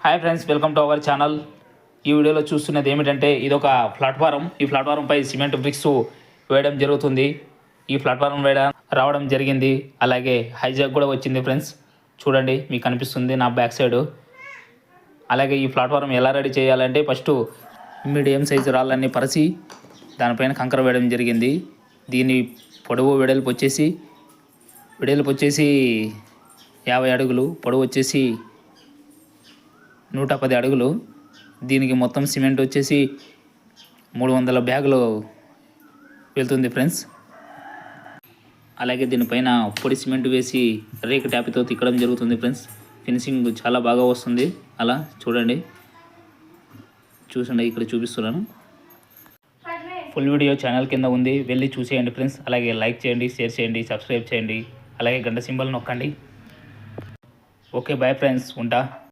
Hi friends, welcome to our channel. ఈ వీడియోలో చూస్తున్నది ఏమిటంటే ఇది ఒక ప్లాట్ఫారం. ఈ ప్లాట్ఫారంపై సిమెంట్ బ్రిక్స్ వేయడం జరుగుతుంది. ఈ ప్లాట్ఫారం రావడం జరిగింది. అలాగే హైజాక్ కూడా వచ్చింది ఫ్రెండ్స్. చూడండి, మీకు కనిపిస్తుంది నా బ్యాక్ సైడ్. అలాగే ఈ ప్లాట్ఫారం ఎలా రెడీ చేయాలంటే ఫస్ట్ మీడియం సైజు రాళ్ళన్నీ పరిచి దానిపైన కంకర వేయడం జరిగింది. దీని పొడవు వెడల్పు వచ్చేసి 50 అడుగులు, పొడవు వచ్చేసి 110 అడుగులు. దీనికి మొత్తం సిమెంట్ వచ్చేసి 300 బ్యాగులు వెళ్తుంది ఫ్రెండ్స్. అలాగే దీనిపైన పొడి సిమెంట్ వేసి రేకు ట్యాప్తో తిక్కడం జరుగుతుంది ఫ్రెండ్స్. ఫినిషింగ్ చాలా బాగా వస్తుంది. అలా చూడండి, ఇక్కడ చూపిస్తున్నాను. ఫుల్ వీడియో ఛానల్ కింద ఉంది, వెళ్ళి చూసేయండి ఫ్రెండ్స్. అలాగే లైక్ చేయండి, షేర్ చేయండి, సబ్స్క్రైబ్ చేయండి. అలాగే గంట సింబల్ నొక్కండి. ఓకే, బాయ్ ఫ్రెండ్స్, ఉంటా.